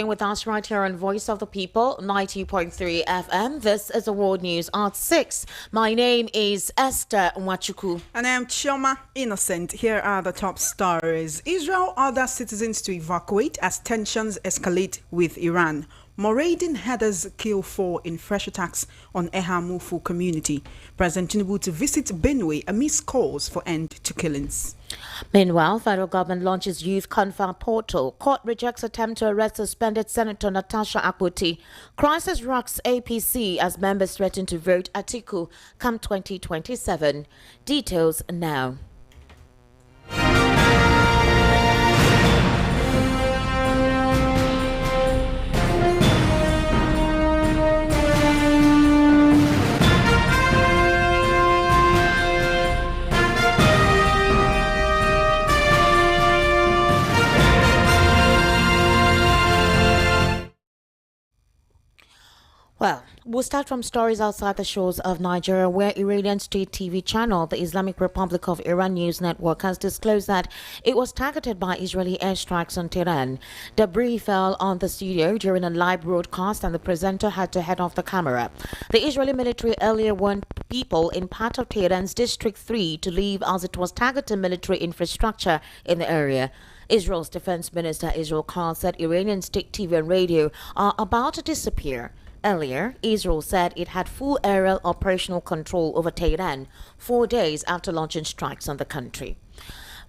With us right here on Voice of the People, 90.3 FM. This is the World News at 6. My name is Esther Wachuku. And I am Chioma Innocent. Here are the top stories. Israel orders citizens to evacuate as tensions escalate with Iran. Marauding herders kill 4 in fresh attacks on Enugu community. President Enugu to visit Benue amidst calls for end to killings. Meanwhile, federal government launches youth confab portal. Court rejects attempt to arrest suspended Senator Natasha Akpoti. Crisis rocks APC as members threaten to vote Atiku come 2027. Details now. Well, we'll start from stories outside the shores of Nigeria, where Iranian state TV channel, the Islamic Republic of Iran News Network, has disclosed that it was targeted by Israeli airstrikes on Tehran. Debris fell on the studio during a live broadcast, and the presenter had to head off the camera. The Israeli military earlier warned people in part of Tehran's District 3 to leave as it was targeting military infrastructure in the area. Israel's defense minister Israel Katz said Iranian state TV and radio are about to disappear. Earlier, Israel said it had full aerial operational control over Tehran 4 days after launching strikes on the country.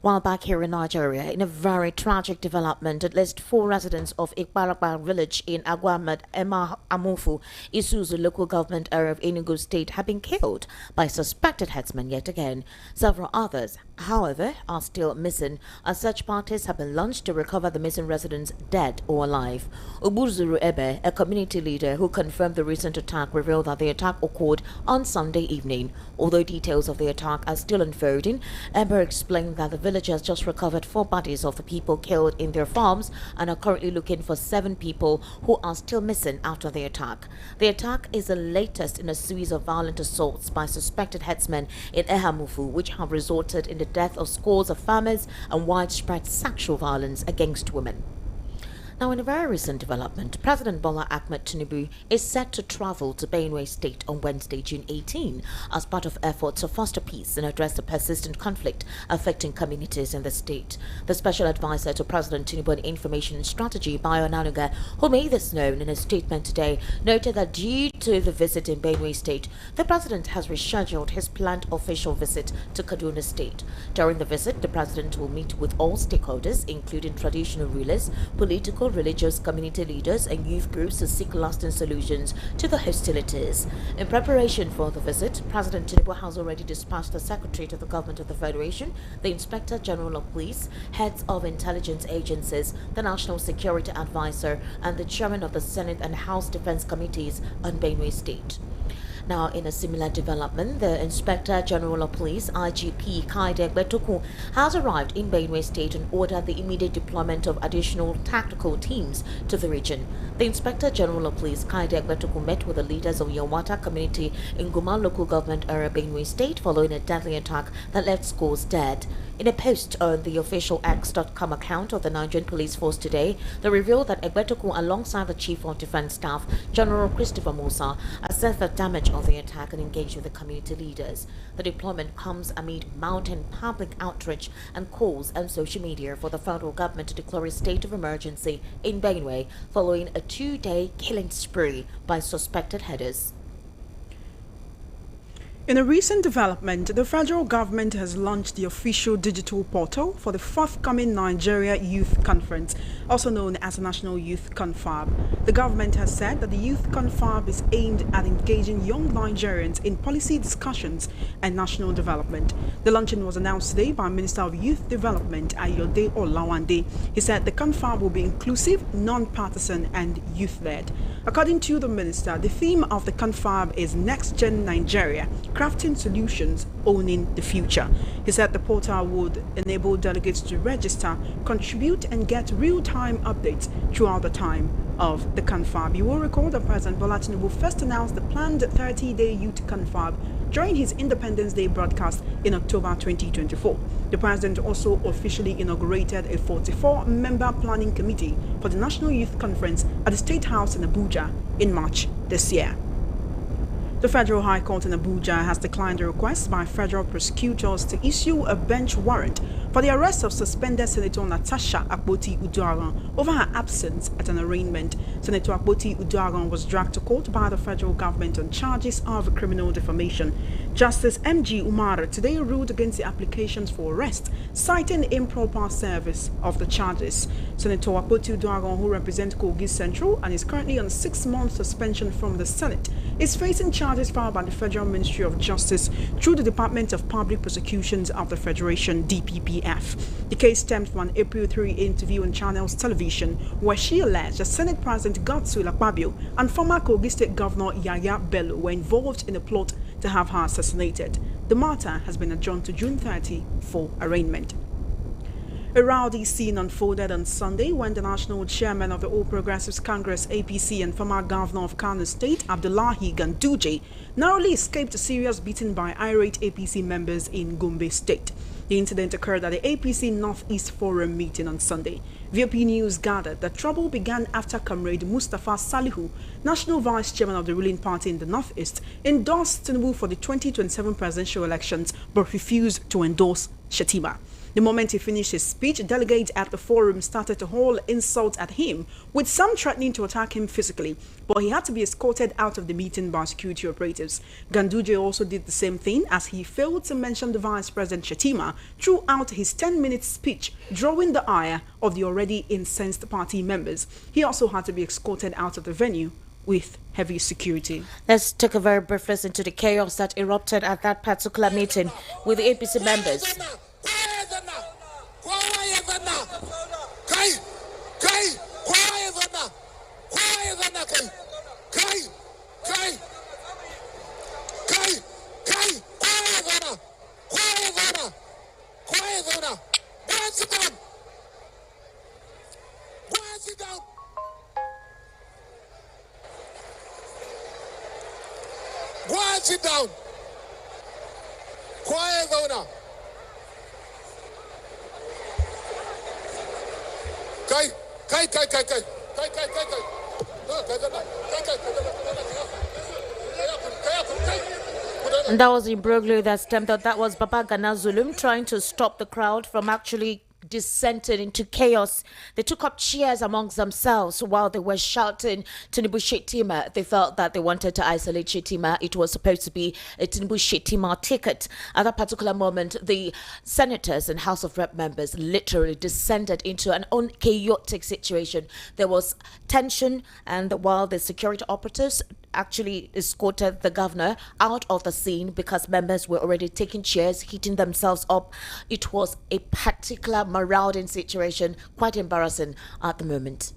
While back here in Nigeria, in a very tragic development, at least 4 residents of Ikparaba village in Agwamad Amufu, Isuzu local government area of Enugu state, have been killed by suspected headsmen yet again. Several others, however, are still missing, as search parties have been launched to recover the missing residents dead or alive. Ubuzuru Ebe, a community leader who confirmed the recent attack, revealed that the attack occurred on Sunday evening. Although details of the attack are still unfolding, Ebe explained that the villagers just recovered 4 bodies of the people killed in their farms and are currently looking for 7 people who are still missing after the attack. The attack is the latest in a series of violent assaults by suspected headsmen in Ehamufu, which have resulted in the death of scores of farmers and widespread sexual violence against women. Now, in a very recent development, President Bola Ahmed Tinubu is set to travel to Benue State on Wednesday, June 18, as part of efforts to foster peace and address the persistent conflict affecting communities in the state. The special advisor to President Tinubu on Information and Strategy, Bayo Nanuga, who made this known in a statement today, noted that due to the visit in Benue State, the president has rescheduled his planned official visit to Kaduna State. During the visit, the president will meet with all stakeholders, including traditional rulers, political, religious, community leaders and youth groups to seek lasting solutions to the hostilities. In preparation for the visit, President Tinubu has already dispatched the Secretary to the Government of the Federation, the Inspector General of Police, heads of intelligence agencies, the National Security Advisor, and the Chairman of the Senate and House Defense Committees on Benue State. Now, in a similar development, the Inspector General of Police, IGP Kaide Betoku, has arrived in Benue State and ordered the immediate deployment of additional tactical teams to the region. The Inspector General of Police, Kaide Betoku, met with the leaders of Yawata community in Guma local government area, Benue State, following a deadly attack that left scores dead. In a post on the official X.com account of the Nigerian Police Force today, they revealed that Egbetoku, alongside the Chief of Defense Staff, General Christopher Musa, assessed the damage of the attack and engaged with the community leaders. The deployment comes amid mounting public outreach and calls on social media for the federal government to declare a state of emergency in Benue following a 2-day killing spree by suspected headers. In a recent development, the federal government has launched the official digital portal for the forthcoming Nigeria Youth Conference, also known as the National Youth Confab. The government has said that the Youth Confab is aimed at engaging young Nigerians in policy discussions and national development. The launching was announced today by Minister of Youth Development, Ayode Olawande. He said the Confab will be inclusive, non-partisan and youth-led. According to the minister, the theme of the Confab is Next Gen Nigeria, crafting solutions, owning the future. He said the portal would enable delegates to register, contribute and get real-time updates throughout the time of the Confab. You will recall that President Bola Tinubu first announced the planned 30-day youth Confab during his Independence Day broadcast in October 2024. The president also officially inaugurated a 44-member planning committee for the National Youth Conference at the State House in Abuja in March this year. The Federal High Court in Abuja has declined a request by federal prosecutors to issue a bench warrant for the arrest of suspended Senator Natasha Akpoti-Uduaghan over her absence at an arraignment. Senator Akpoti-Uduaghan was dragged to court by the federal government on charges of criminal defamation. Justice M.G. Umar today ruled against the applications for arrest, citing improper service of the charges. Senator Akpoti-Uduaghan, who represents Kogi Central and is currently on a 6-month suspension from the Senate, is facing charges filed by the Federal Ministry of Justice through the Department of Public Prosecutions of the Federation, DPPF. The case stemmed from an April 3 interview on Channels Television, where she alleged that Senate President Godswill Akpabio and former Kogi State Governor Yaya Bello were involved in a plot to have her assassinated. The matter has been adjourned to June 30 for arraignment. A rowdy scene unfolded on Sunday when the national chairman of the All Progressives Congress APC and former governor of Kano State, Abdullahi Ganduje, narrowly escaped a serious beating by irate APC members in Gombe State. The incident occurred at the APC Northeast Forum meeting on Sunday. VOP News gathered that trouble began after Comrade Mustafa Salihu, national vice chairman of the ruling party in the Northeast, endorsed Tinubu for the 2027 presidential elections but refused to endorse Shetima. The moment he finished his speech, delegates at the forum started to hurl insults at him, with some threatening to attack him physically, but he had to be escorted out of the meeting by security operatives. Ganduje also did the same thing, as he failed to mention the Vice President Shetima throughout his 10-minute speech, drawing the ire of the already incensed party members. He also had to be escorted out of the venue with heavy security. Let's take a very brief listen to the chaos that erupted at that particular meeting with the APC members. Sit down. Quiet down now. And that was imbroglio that stemmed out. That was Baba Gana Zulum trying to stop the crowd from actually descended into chaos. They took up cheers amongst themselves while they were shouting Tinubu Shetima. They felt that they wanted to isolate Shetima. It was supposed to be a Tinubu Shetima ticket. At that particular moment, the senators and House of Rep members literally descended into an unchaotic situation. There was tension, and while the security operatives actually escorted the governor out of the scene because members were already taking chairs, heating themselves up. It was a particular marauding situation, quite embarrassing at the moment.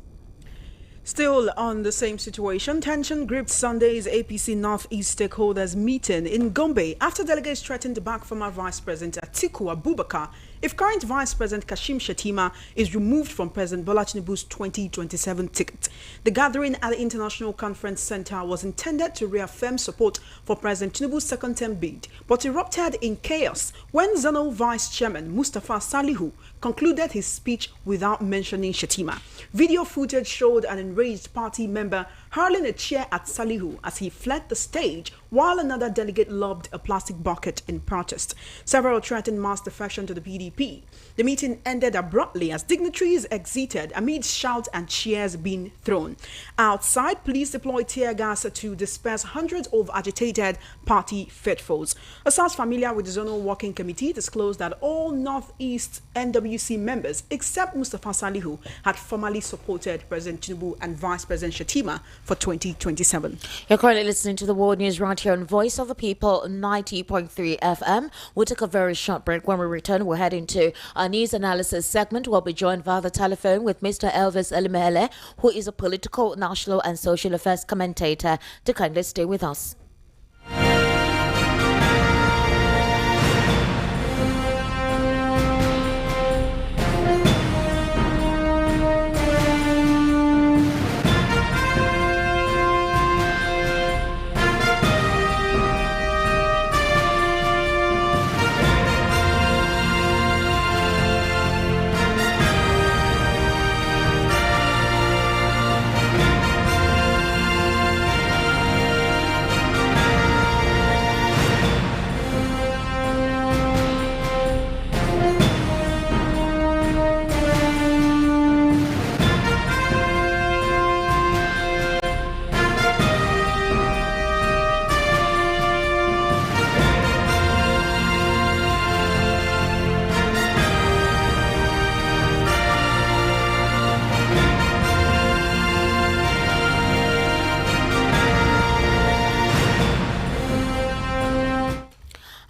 Still on the same situation, tension gripped Sunday's APC Northeast stakeholders meeting in Gombe after delegates threatened to back former Vice President Atiku Abubakar if current Vice President Kashim Shettima is removed from President Bola Tinubu's 2027 ticket. The gathering at the International Conference Center was intended to reaffirm support for President Tinubu's second-term bid, but erupted in chaos when Zonal Vice Chairman Mustafa Salihu concluded his speech without mentioning Shettima. Video footage showed an enraged party member hurling a chair at Salihu as he fled the stage, while another delegate lobbed a plastic bucket in protest. Several threatened mass defection to the PDP. The meeting ended abruptly as dignitaries exited amid shouts and cheers being thrown. Outside, police deployed tear gas to disperse hundreds of agitated party faithfuls. A source familiar with the Zonal Working Committee disclosed that all Northeast NWC members, except Mustafa Salihu, had formally supported President Tinubu and Vice President Shettima for 2027. You're currently listening to the World News right here on Voice of the People 90.3 FM. We'll take a very short break. When we return, we'll head into our news analysis segment. We'll be joined via the telephone with Mr. Elvis Elimele, who is a political, national and social affairs commentator. To kindly stay with us.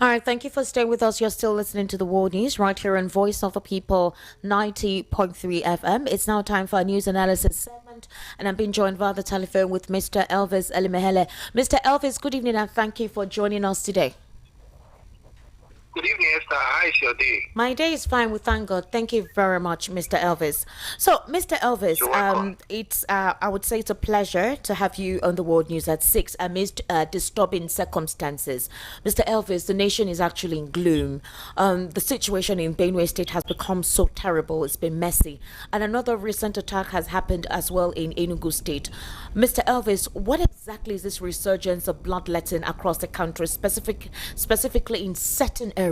All right, thank you for staying with us. You're still listening to the World News right here on Voice of the People 90.3 FM. It's now time for a news analysis segment, and I'm being joined via the telephone with Mr. Elvis Elimehele. Mr. Elvis, good evening and thank you for joining us today. Good evening, Esther. How is your day? My day is fine, we thank God. Thank you very much, Mr. Elvis. So, Mr. Elvis, it's I would say it's a pleasure to have you on the World News at 6 amidst disturbing circumstances. Mr. Elvis, the nation is actually in gloom. The situation in Benue State has become so terrible. It's been messy. And another recent attack has happened as well in Enugu State. Mr. Elvis, what exactly is this resurgence of bloodletting across the country, specifically in certain areas?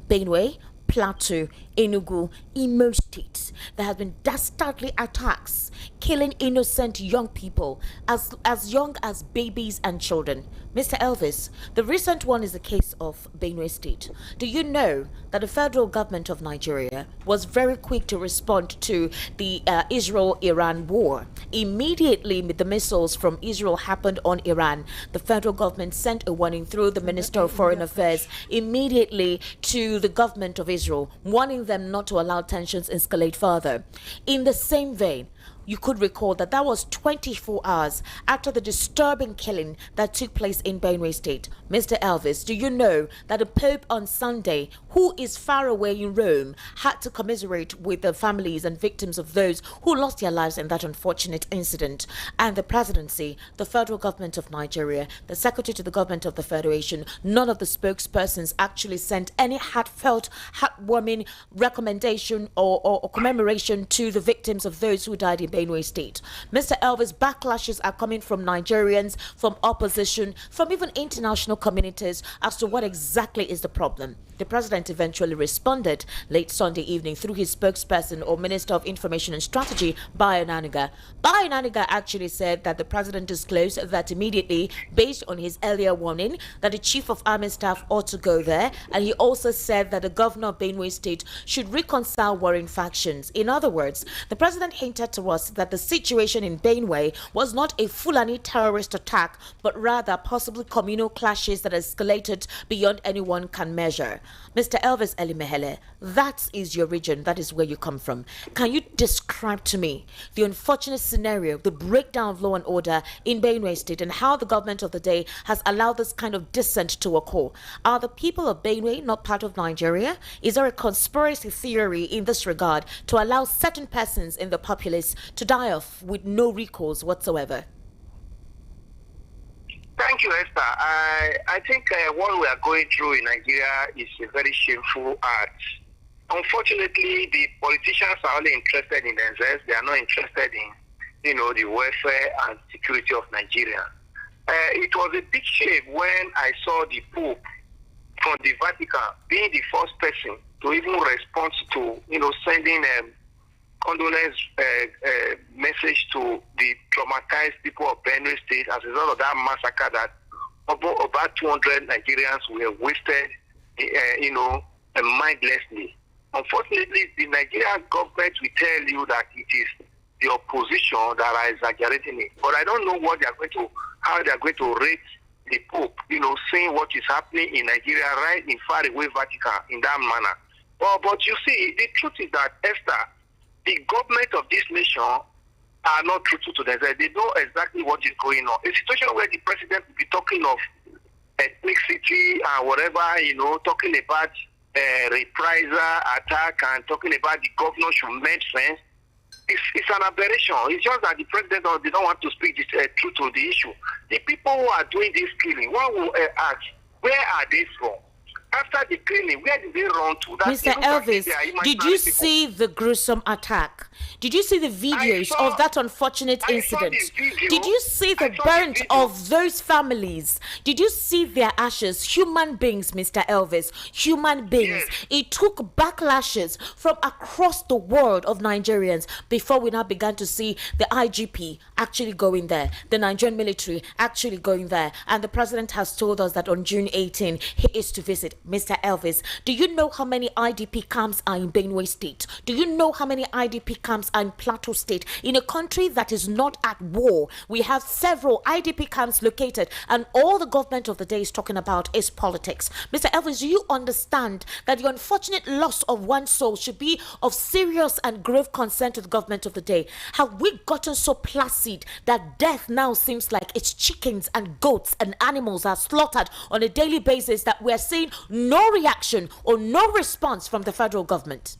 Benue, Plateau, Enugu, Imo State. There have been dastardly attacks, killing innocent young people, as young as babies and children. Mr. Elvis, the recent one is the case of Benue State. Do you know that the federal government of Nigeria was very quick to respond to the Israel-Iran war? Immediately the missiles from Israel happened on Iran, the federal government sent a warning through the Minister of Foreign Affairs immediately to the government of Israel, warning them not to allow tensions escalate further. In the same vein, you could recall that was 24 hours after the disturbing killing that took place in Benue State. Mr. Elvis, do you know that the Pope on Sunday, who is far away in Rome, had to commiserate with the families and victims of those who lost their lives in that unfortunate incident? And the presidency, the federal government of Nigeria, the secretary to the government of the Federation, none of the spokespersons actually sent any heartfelt, heartwarming recommendation or commemoration to the victims of those who died in Benue State. Mr. Elvis, backlashes are coming from Nigerians, from opposition, from even international communities as to what exactly is the problem. The president eventually responded late Sunday evening through his spokesperson or Minister of Information and Strategy, Bayo Naniga. Bayo Naniga actually said that the president disclosed that immediately, based on his earlier warning, that the chief of army staff ought to go there, and he also said that the governor of Benue State should reconcile warring factions. In other words, the president hinted to us that the situation in Benue was not a Fulani terrorist attack, but rather possibly communal clashes that escalated beyond anyone can measure. Mr. Elvis Elimehele, that is your region, that is where you come from. Can you describe to me the unfortunate scenario, the breakdown of law and order in Benue State, and how the government of the day has allowed this kind of dissent to occur? Are the people of Benue not part of Nigeria? Is there a conspiracy theory in this regard to allow certain persons in the populace to die off with no recourse whatsoever? Thank you, Esther. I think what we are going through in Nigeria is a very shameful act. Unfortunately, the politicians are only interested in themselves. They are not interested in, the welfare and security of Nigeria. It was a big shame when I saw the Pope from the Vatican being the first person to even respond to, sending condolence message to the traumatized people of Benue State as a result of that massacre that about 200 Nigerians were wasted, mindlessly. Unfortunately, the Nigerian government will tell you that it is the opposition that are exaggerating it. But I don't know how they are going to rate the Pope, seeing what is happening in Nigeria right in faraway Vatican in that manner. But you see, the truth is that, Esther, the government of this nation are not truthful to themselves. They know exactly what is going on. A situation where the president will be talking of ethnicity and whatever, talking about reprisal attack and talking about the governor should make sense. It's an aberration. It's just that the president they don't want to speak the truth to the issue. The people who are doing this killing, one will ask, where are they from? After the killing, where did they run to? Mr. Elvis, did you see the gruesome attack? Did you see the videos of that unfortunate incident? Did you see the burnt of those families? Did you see their ashes? Human beings, Mr. Elvis, human beings. Yes. It took backlashes from across the world of Nigerians before we now began to see the IGP actually going there, the Nigerian military actually going there, and the president has told us that on June 18 he is to visit. Mr. Elvis, do you know how many IDP camps are in Benue State? Do you know how many IDP camps are in Plateau State? In a country that is not at war, we have several IDP camps located, and all the government of the day is talking about is politics. Mr. Elvis, do you understand that the unfortunate loss of one soul should be of serious and grave concern to the government of the day? Have we gotten so placid that death now seems like it's chickens and goats and animals are slaughtered on a daily basis, that we're seeing no reaction or no response from the federal government?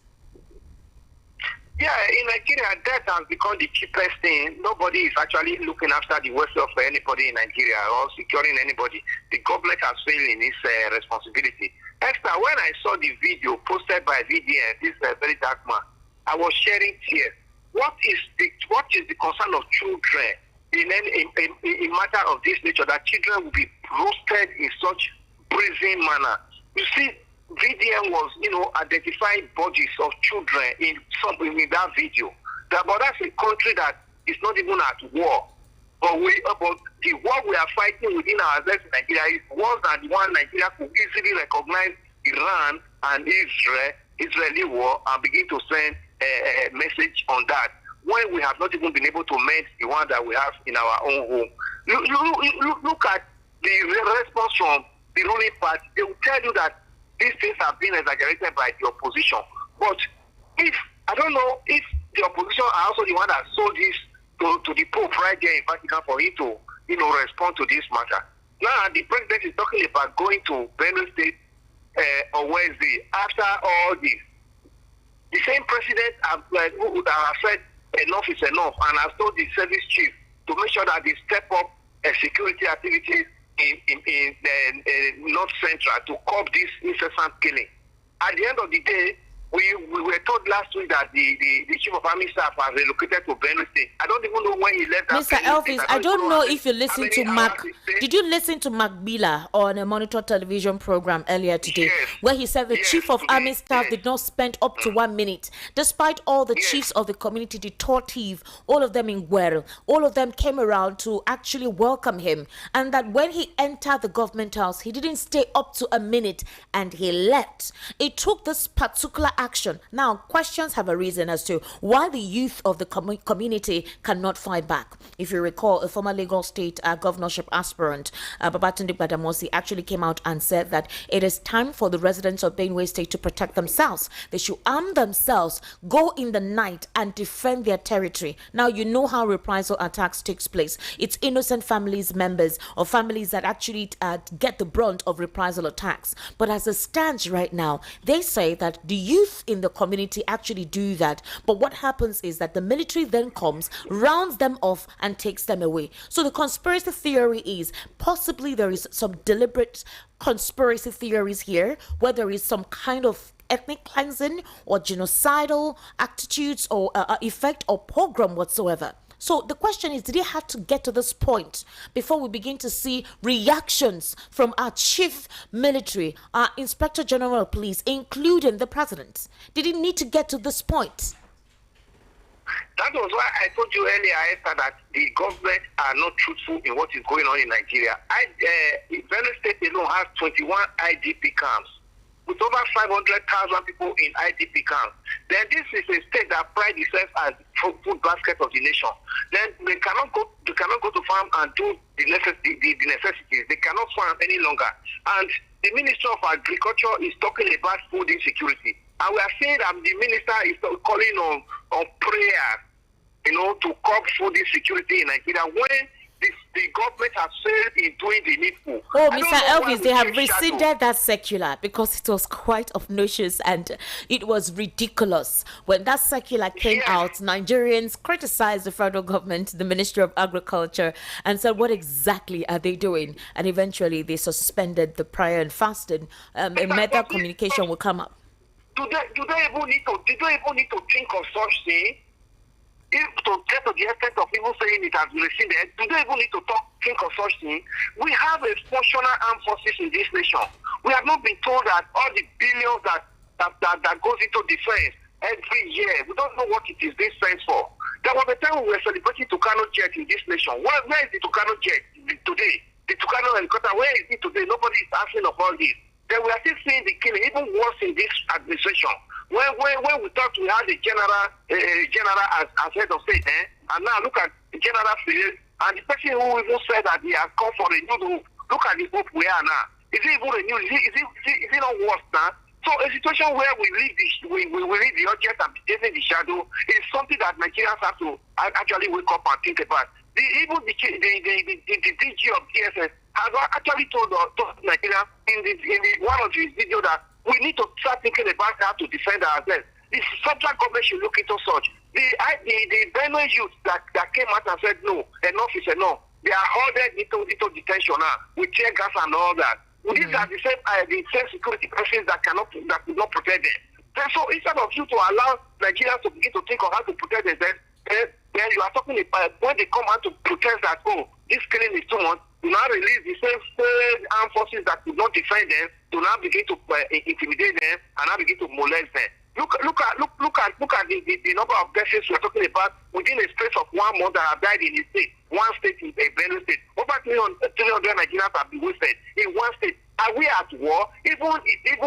Yeah, in Nigeria, death has become the cheapest thing. Nobody is actually looking after the welfare of anybody in Nigeria or securing anybody. The government has failed in its responsibility. Esther, when I saw the video posted by VDN, this very dark man, I was shedding tears. What is the concern of children in a matter of this nature, that children will be roasted in such brazen manner? You see, VDM was, identifying bodies of children in that video. But that's a country that is not even at war. But the war we are fighting within ourselves in Nigeria is worse than the one Nigeria could easily recognize Iran and Israeli war and begin to send a message on that, when we have not even been able to mend the one that we have in our own home. Look at the response from the ruling party. They will tell you that these things have been exaggerated by the opposition. But I don't know if the opposition are also the one that sold this to the Pope right there in Vatican for him to, respond to this matter. Now the president is talking about going to Benue State on Wednesday. After all this, the same president who has said enough is enough and has told the service chief to make sure that they step up security activities in North Central to curb this incessant killing. At the end of the day, we were told last week that the chief of army staff has relocated to Benue State. I don't even know when he left that. Mr. Elvis, I don't know if you listened to Mark. Did you listen to Mark Bila on a Monitor television program earlier today, yes, where he said the chief of army staff did not spend up to 1 minute, despite all the chiefs of the community, the Tortive, all of them in Guerrero, all of them came around to actually welcome him, and that when he entered the government house, he didn't stay up to a minute and he left. It took this particular action. Now, questions have arisen as to why the youth of the community cannot fight back. If you recall, a former Lagos State governorship aspirant, Babatunde Gbadamosi, actually came out and said that it is time for the residents of Benue State to protect themselves. They should arm themselves, go in the night and defend their territory. Now, you know how reprisal attacks takes place. It's innocent families, members, or families that actually get the brunt of reprisal attacks. But as it stands right now, they say that the youth in the community actually do that. But what happens is that the military then comes, rounds them off, and takes them away. So the conspiracy theory is possibly there is some deliberate conspiracy theories here, where there is some kind of ethnic cleansing or genocidal attitudes or effect or pogrom whatsoever. So the question is, did it have to get to this point before we begin to see reactions from our chief military, our inspector general of police, including the president? Did it need to get to this point? That was why I told you earlier, Esther, that the government are not truthful in what is going on in Nigeria. Benue State alone has 21 IDP camps, with over 500,000 people in IDP camps. Then this is a state that prides itself as food basket of the nation. Then they cannot go to farm and do the necessities. They cannot farm any longer. And the Minister of Agriculture is talking about food insecurity. And we are saying that the minister is calling on prayer, to curb food insecurity in Nigeria, when the government has failed in doing the needful. Oh, Mr. Elvis, they have rescinded that circular because it was quite obnoxious and it was ridiculous. When that circular came out, Nigerians criticized the federal government, the Ministry of Agriculture, and said, what exactly are they doing? And eventually they suspended the prayer and fasting. A meta communication will come up. Do they even need to think of such thing? If to get to the extent of even saying it has been rescinded, do they even need to think of such thing? We have a functional armed forces in this nation. We have not been told that all the billions that goes into defense every year, we don't know what it is being spent for. There was a time we were celebrating Tucano jet in this nation. Where is the Tucano jet today? The Tucano helicopter, where is it today? Nobody is asking of all this. Then we are still seeing the killing, even worse in this administration. When we thought we had the general as head of state, and now look at the general field, and the person who even said that he has come for a new hope. Look at the hope we are now. Is it even a new? Is it not worse now? So a situation where we leave the object and chasing the shadow is something that Nigerians have to actually wake up and think about. Even the DG of DSS has actually told Nigerians in one of his videos that we need to start thinking about how to defend ourselves. The central government should look into such. The Benue youth that came out and said no, enough is enough. They are ordered into detention now with tear gas and all that. These are the same security persons that could not protect them. And so instead of you to allow Nigerians to begin to think of how to protect themselves, then you are talking about when they come out to protest that, oh, this killing is too much, to now release the same armed forces that could not defend them, to now begin to intimidate them and now begin to molest them. Look at the number of deaths we're talking about within a space of 1 month that have died in a state, one state in a Benue state. Over 300 Nigerians have been wasted in one state. Are we at war? Even in the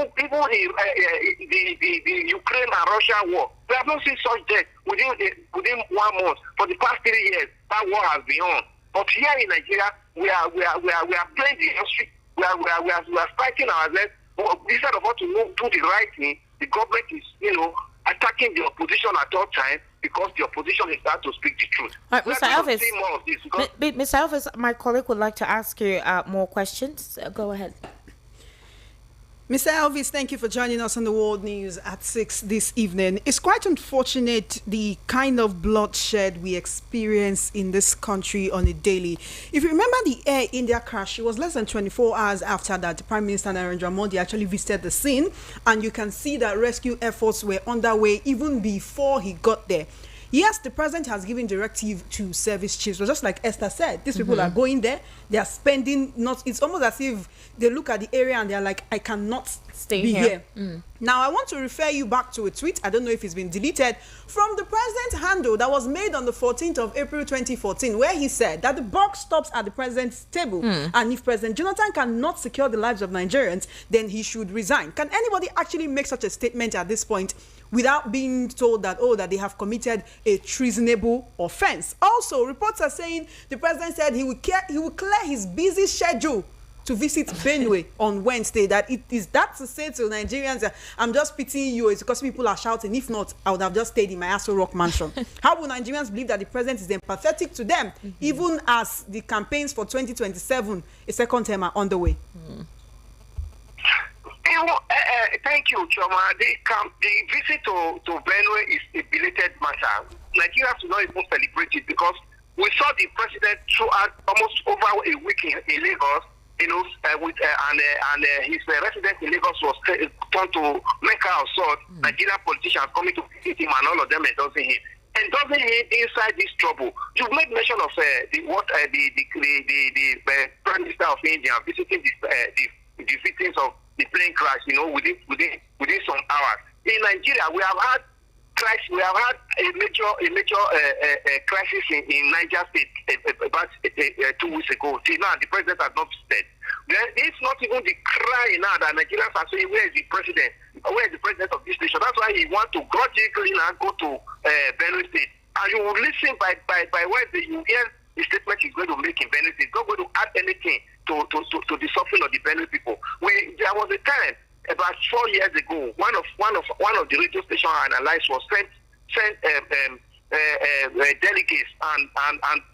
Ukraine and Russia war, we have not seen such death within 1 month. For the past 3 years, that war has been on. But here in Nigeria, we are playing the history. We are fighting ourselves. Instead of us to do the right thing, the government is, attacking the opposition at all times because the opposition is there to speak the truth. All right, Mr. Elvis, my colleague would like to ask you more questions. Go ahead. Mr. Elvis, thank you for joining us on the World News at 6 this evening. It's quite unfortunate the kind of bloodshed we experience in this country on a daily. If you remember the Air India crash, it was less than 24 hours after that the Prime Minister Narendra Modi actually visited the scene, and you can see that rescue efforts were underway even before he got there. Yes, the president has given directive to service chiefs, but just like Esther said, these people are going there, they are spending, it's almost as if they look at the area and they're like, I cannot stay here. Now, I want to refer you back to a tweet, I don't know if it's been deleted, from the president's handle that was made on the 14th of April 2014, where he said that the buck stops at the president's table, and if President Jonathan cannot secure the lives of Nigerians, then he should resign. Can anybody actually make such a statement at this point without being told that, that they have committed a treasonable offense? Also, reports are saying the president said he will clear his busy schedule to visit Benue on Wednesday. That it is that to say to Nigerians that I'm just pitying you, it's because people are shouting. If not, I would have just stayed in my Aso Rock mansion. How will Nigerians believe that the president is empathetic to them, even as the campaigns for 2027, a second term, are underway? Thank you, Choma. The visit to Benue is a belated matter. Nigerians do not even celebrate it because we saw the president throughout almost over a week in Lagos, and his residence in Lagos was turned to Mecca of sorts. Nigerian politicians coming to visit him, and all of them endorsing him. Endorsing him inside this trouble. You've made mention of the Prime Minister of India visiting the victims of the plane crash, within some hours. In Nigeria, we have had a major crisis in Niger State about 2 weeks ago. Till now, the president has not said. It's not even the cry now that Nigerians are saying, where is the president? Where is the president of this nation? That's why he wants to grudgingly now go to Benue State. And you will listen by Wednesday, you hear the statement he's going to make in Benue State. He's not going to add anything to the suffering of the Benue people. There was a time about 4 years ago, one of the radio station analysts was sent delegates and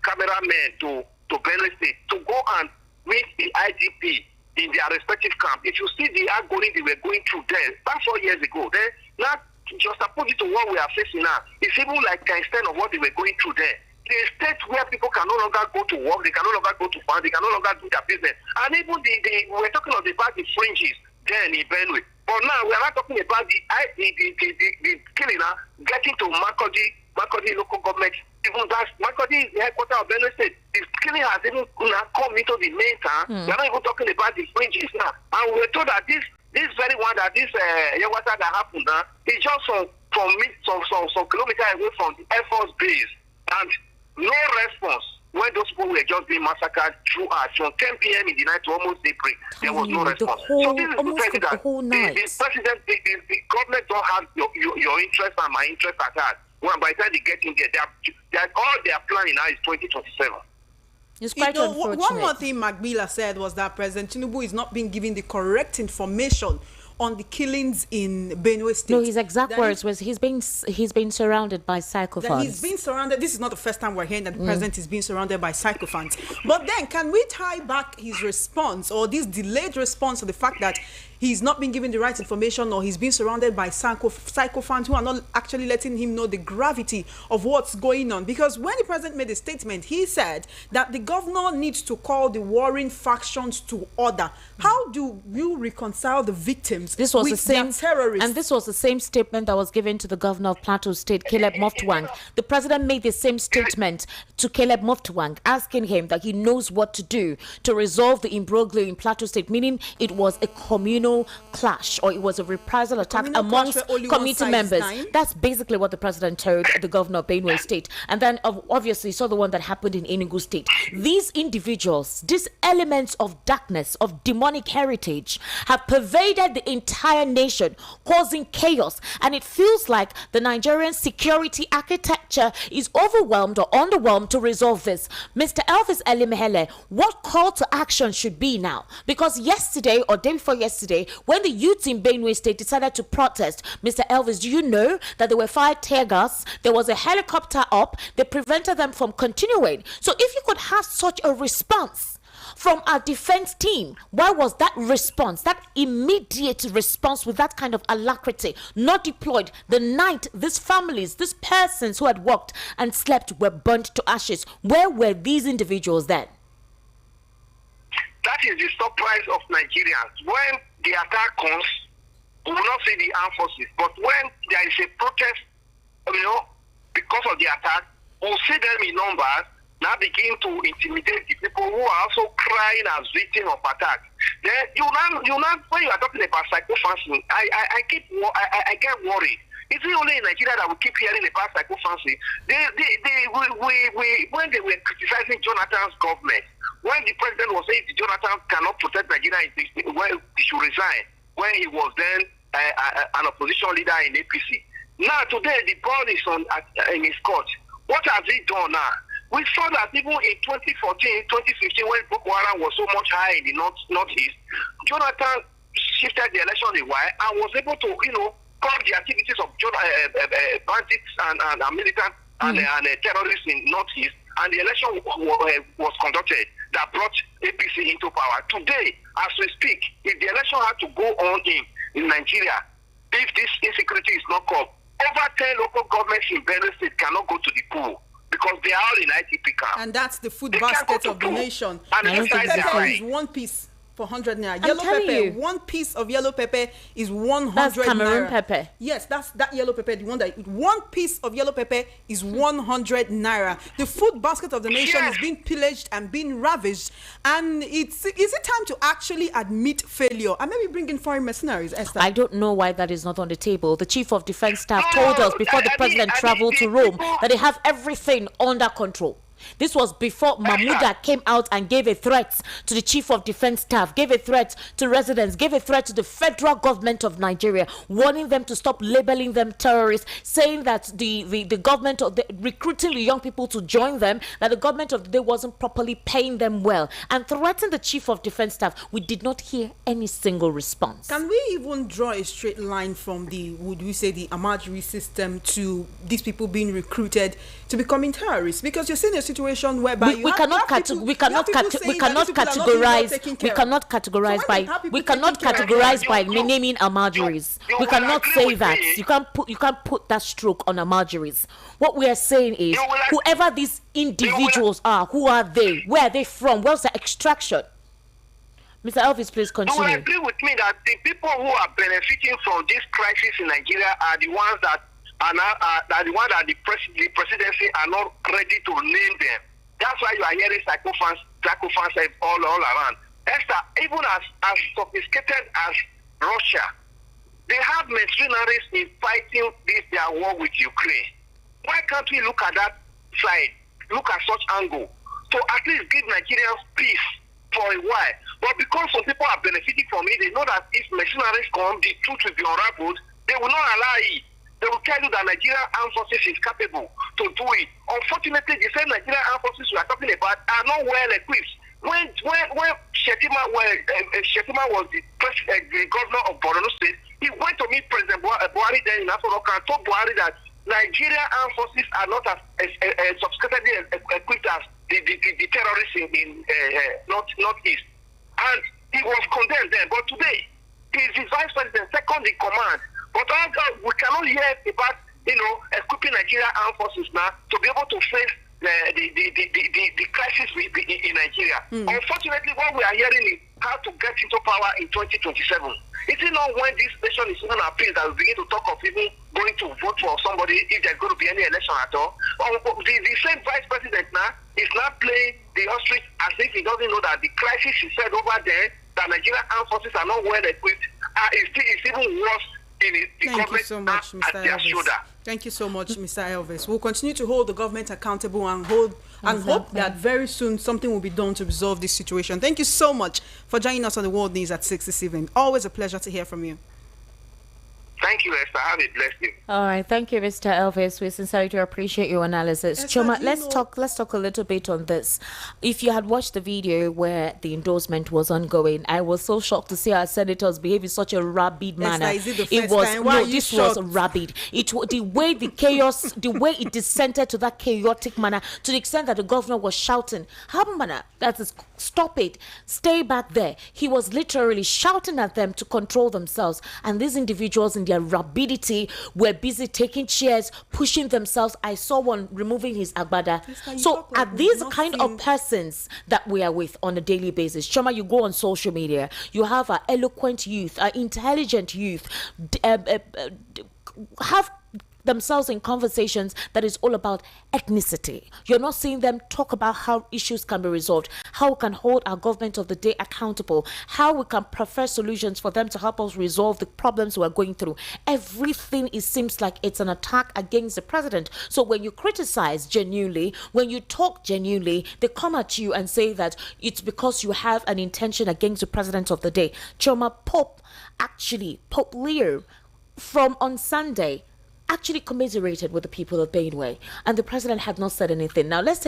cameramen to Benue State to go and meet the IGP in their respective camp. If you see the agony they were going through there, that's 4 years ago. Then now just opposite to what we are facing now, it's even like the extent of what they were going through there. The state where people can no longer go to work, they can no longer go to farm, they can no longer do their business. And even we're talking about the fringes then in Benue. But now we are not talking about the killing now, getting to Makurdi local government. Even that's Makurdi is the headquarters of Benue State. The killing has even come into the main town. We are not even talking about the fringes now. And we were told that this very one, that this Yawata that happened now, is just some kilometers away from the Air Force base. And no response when those people were just just being massacred throughout from 10 p.m. in the night to almost daybreak. There was no response. So this is to tell you that the president, the government don't have your interest and my interest at heart. Well, by the time they get in there, all they are planning now is 2027. It's quite unfortunate. One more thing Magbila said was that President Tinubu is not being given the correct information on the killings in Benue State. No, his exact words was he's being surrounded by psychopaths. He's being surrounded. This is not the first time we're hearing that the president is being surrounded by psychopaths. But then, can we tie back his response or this delayed response to the fact that he's not being given the right information or he's being surrounded by psychopaths who are not actually letting him know the gravity of what's going on? Because when the president made a statement, he said that the governor needs to call the warring factions to order. How do you reconcile the victims with their terrorists? And this was the same statement that was given to the governor of Plateau State, Caleb Mutfwang. The president made the same statement to Caleb Mutfwang, asking him that he knows what to do to resolve the imbroglio in Plateau State, meaning it was a communal clash or it was a reprisal attack amongst community members. That's basically what the president told the governor of Benue State. And then obviously saw the one that happened in Enugu State. These individuals, these elements of darkness, of demonic heritage, have pervaded the entire nation, causing chaos. And it feels like the Nigerian security architecture is overwhelmed or underwhelmed to resolve this. Mr. Elvis Elimehele, what call to action should be now? Because yesterday or day before yesterday, when the youths in Benue State decided to protest, Mr. Elvis, do you know that they were fired tear gas? There was a helicopter up. They prevented them from continuing. So if you could have such a response from our defense team, why was that response, that immediate response with that kind of alacrity not deployed the night these families, these persons who had walked and slept were burnt to ashes? Where were these individuals then? That is the surprise of Nigerians. When the attack comes, we will not say the armed forces, but when there is a protest, because of the attack, we'll see them in numbers now begin to intimidate the people who are also crying as victims of attack. Then you now when you are talking about psychophancy, I get worried. Is it only in Nigeria that we keep hearing about psychophancy? When they were criticizing Jonathan's government, when the president was saying Jonathan cannot protect Nigeria, well, he should resign, when he was then an opposition leader in APC. Now, today, the ball is in his court. What has he done now? We saw that even in 2014, 2015, when Boko Haram was so much higher in the northeast, Jonathan shifted the election a while and was able to, curb the activities of bandits and militants and terrorists in northeast, and the election was conducted that brought APC into power. Today, as we speak, if the election had to go on in Nigeria, if this insecurity is not curbed, over 10 local governments in Benue State cannot go to the pool because they are all in ITP camp. And that's the food basket of the nation. And pepper is one piece for 100 naira. Yellow pepper, one piece of yellow pepper is 100 That's Cameroon naira. pepper. Yes, that's that yellow pepper. The one piece of yellow pepper is 100 naira. The food basket of the nation is being pillaged and being ravished. And is it time to actually admit failure and maybe bring in foreign mercenaries, Esther? I don't know why that is not on the table. The chief of defense staff told us before the president traveled to Rome that they have everything under control. This was before Mahmouda came out and gave a threat to the chief of defense staff, gave a threat to residents, gave a threat to the federal government of Nigeria, warning them to stop labeling them terrorists, saying that the government of recruiting the young people to join them, that the government of the day wasn't properly paying them well, and threatened the chief of defense staff. We did not hear any single response. Can we even draw a straight line from the Amajiri system to these people being recruited to becoming terrorists? Because you're seeing a situation whereby we cannot categorize by naming Amajiris. We cannot say that. You can't put that stroke on Amajiris. What we are saying is, whoever these individuals are, who are they? Where are they from? Where's the extraction? Mr. Elvis, please continue. You will agree with me that the people who are benefiting from this crisis in Nigeria are the ones that the presidency are not ready to name them. That's why you are hearing psychophants all around. Esther, even as sophisticated as Russia, they have mercenaries in fighting their war with Ukraine. Why can't we look at that side, look at such angle, to at least give Nigerians peace for a while. But because some people are benefiting from it, they know that if mercenaries come, the truth will be unraveled. They will not allow it. They will tell you that Nigerian Armed Forces is capable to do it. Unfortunately, the same Nigerian Armed Forces we are talking about are not well equipped. When Shetima was the governor of Borno State, he went to meet President Buhari then in Afro-Roka and told Buhari that Nigerian Armed Forces are not as sophisticatedly equipped as the terrorists in Northeast. And he was condemned then. But today, he is the vice president, second in command. But we cannot hear about, equipping Nigerian Armed Forces now to be able to face the crisis in Nigeria. Unfortunately, what we are hearing is how to get into power in 2027. It is not when this nation is even appealed that we begin to talk of even going to vote for somebody if there's going to be any election at all. The same vice president now is not playing the ostrich as if he doesn't know that the crisis he said over there, that Nigerian Armed Forces are not well equipped, is even worse. Thank you so much, Mr. Elvis. Thank you so much, Mr. Elvis. We'll continue to hold the government accountable and hope that very soon something will be done to resolve this situation. Thank you so much for joining us on the World News at 6 this evening. Always a pleasure to hear from you. Thank you, Esther. Have a blessed day. All right, thank you, Mr. Elvis. We sincerely do appreciate your analysis. Esther, Choma, let's talk a little bit on this. If you had watched the video where the endorsement was ongoing, I was so shocked to see our senators behave in such a rabid manner. Esther, is it the first time? Why are you this shocked? was rabid. The way the chaos, the way it descended to that chaotic manner, to the extent that the governor was shouting, "Habana, that is, stop it, stay back there." He was literally shouting at them to control themselves, and these individuals in their rabidity were busy taking chairs, pushing themselves. I saw one removing his agbada. So are these kind of persons that we are with on a daily basis? Choma, you go on social media, you have our eloquent youth, our intelligent youth, have themselves in conversations that is all about ethnicity. You're not seeing them talk about how issues can be resolved, how we can hold our government of the day accountable, how we can prefer solutions for them to help us resolve the problems we're going through. Everything, it seems like it's an attack against the president. So when you criticize genuinely, when you talk genuinely, they come at you and say that it's because you have an intention against the president of the day. Choma, Pope Leo, from on Sunday, actually commiserated with the people of Benue, and the president had not said anything. Now let's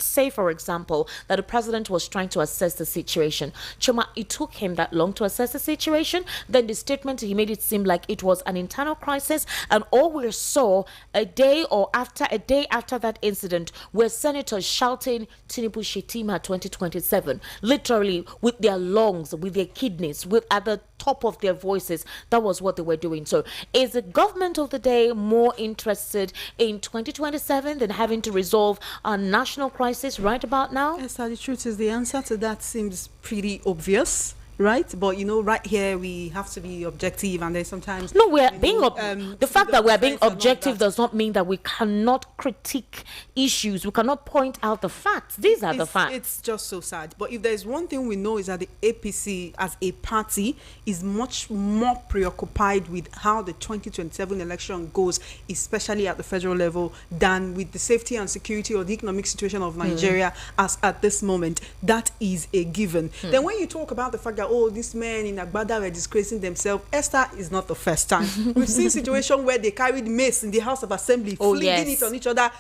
say, for example, that the president was trying to assess the situation. Choma, it took him that long to assess the situation. Then the statement, he made it seem like it was an internal crisis, and all we saw a day after that incident were senators shouting Tinubu Shetima 2027, literally with their lungs, with their kidneys, at the top of their voices. That was what they were doing. So is the government of the day more interested in 2027 than having to resolve a national crisis right about now? Yes, the truth is the answer to that seems pretty obvious, right? But right here we have to be objective, and then sometimes no, we're being the fact that we're being objective does not mean that we cannot critique issues. We cannot point out the facts. These are the facts. It's just so sad. But if there's one thing we know, is that the APC as a party is much more preoccupied with how the 2027 election goes, especially at the federal level, than with the safety and security or the economic situation of Nigeria as at this moment. That is a given. Then when you talk about the fact that these men in Agbada were disgracing themselves, Esther, is not the first time. We've seen situations where they carried mace in the House of Assembly, flinging it on each other,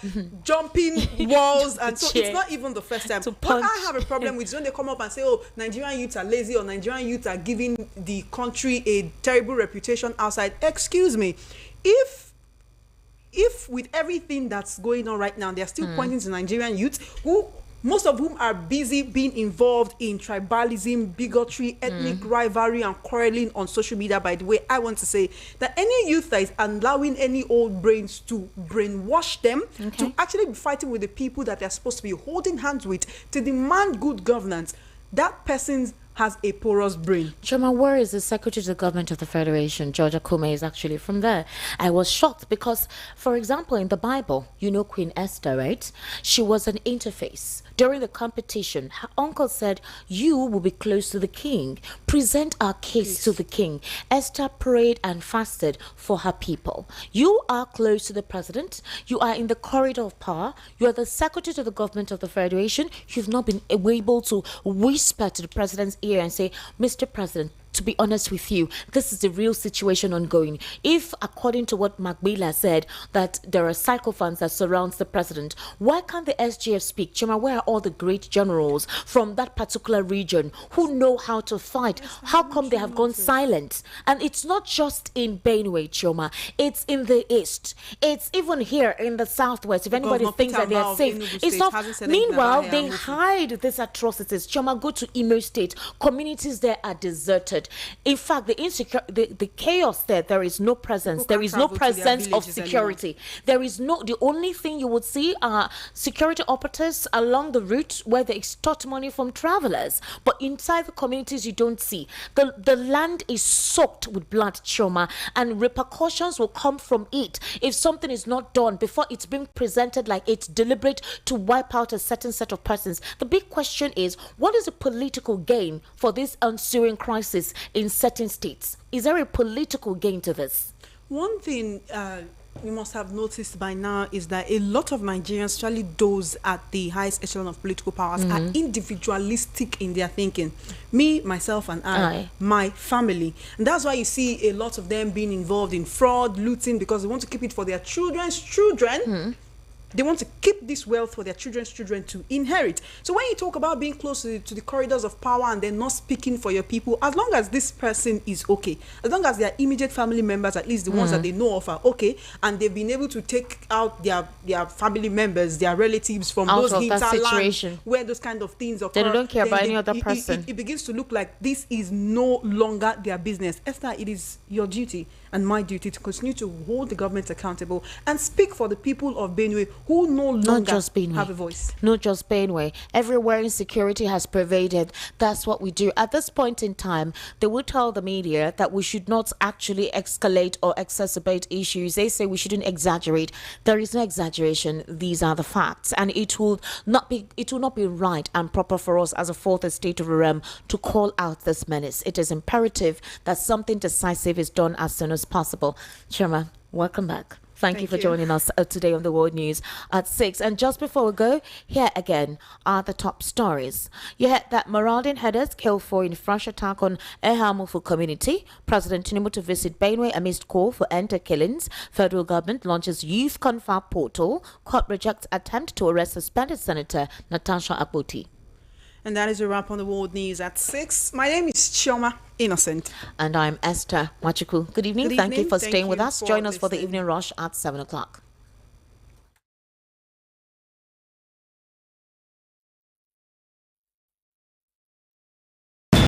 jumping walls, and so it's not even the first time. What I have a problem with is when they come up and say, Nigerian youths are lazy, or Nigerian youths are giving the country a terrible reputation outside. Excuse me, if with everything that's going on right now, they're still pointing to Nigerian youths most of whom are busy being involved in tribalism, bigotry, ethnic rivalry, and quarreling on social media. By the way, I want to say that any youth that is allowing any old brains to brainwash them to actually be fighting with the people that they're supposed to be holding hands with to demand good governance, that person has a porous brain. Choma, where is the Secretary to the Government of the Federation? Georgia Kume is actually from there. I was shocked because, for example, in the Bible, Queen Esther, right? She was an interface During the competition, her uncle said, "You will be close to the king. Present our case to the king." Esther prayed and fasted for her people. You are close to the president. You are in the corridor of power. You are the secretary to the government of the Federation. You've not been able to whisper to the president's ear and say, "Mr. President, to be honest with you, this is the real situation ongoing. If, according to what Magbila said, that there are sycophants that surrounds the president, why can't the SGF speak? Chima, where are all the great generals from that particular region who know how to fight? How come they have gone silent?" And it's not just in Benue, Choma. It's in the east. It's even here in the southwest. If anybody thinks that they are safe, it's not. Meanwhile, they hide these atrocities. Choma, go to Imo State. Communities there are deserted. In fact, the chaos there is no presence. There is no presence of security. There is no, the only thing you would see are security operatives along the route where they extort money from travelers. But inside the communities, you don't see. The land is soaked with blood, Choma, and repercussions will come from it if something is not done before it's being presented like it's deliberate to wipe out a certain set of persons. The big question is, what is the political gain for this ensuing crisis in certain states? Is there a political gain to this? One thing we must have noticed by now is that a lot of Nigerians, especially those at the highest echelon of political powers, are individualistic in their thinking. Me, myself, and I, my family. And that's why you see a lot of them being involved in fraud, looting, because they want to keep it for their children's children. They want to keep this wealth for their children's children to inherit. So when you talk about being close to the corridors of power and then not speaking for your people, as long as this person is okay, as long as their immediate family members, at least the ones that they know of, are okay, and they've been able to take out their family members, their relatives from out those of that situation lands where those kind of things occur, they don't care about any other person. It begins to look like this is no longer their business. Esther, it is your duty and my duty to continue to hold the government accountable and speak for the people of Benue who no longer have a voice. Not just Benue. Everywhere insecurity has pervaded. That's what we do. At this point in time, they will tell the media that we should not actually escalate or exacerbate issues. They say we shouldn't exaggerate. There is no exaggeration. These are the facts. And it will not be right and proper for us as a fourth estate of the realm to call out this menace. It is imperative that something decisive is done as soon as possible. Chirma, welcome back. Thank you for joining us today on the World News at 6. And just before we go, here again are the top stories. You heard that marauding headers killed 4 in fresh attack on Ehamufu community. President Tinubu to visit Benue amidst call for end to killings. Federal government launches youth confab portal. Court rejects attempt to arrest suspended Senator Natasha Akpoti. And that is a wrap on the World News at 6. My name is Chioma Innocent. And I'm Esther Machuku. Good evening. Thank you for staying with us. Join us for the evening rush at 7 o'clock.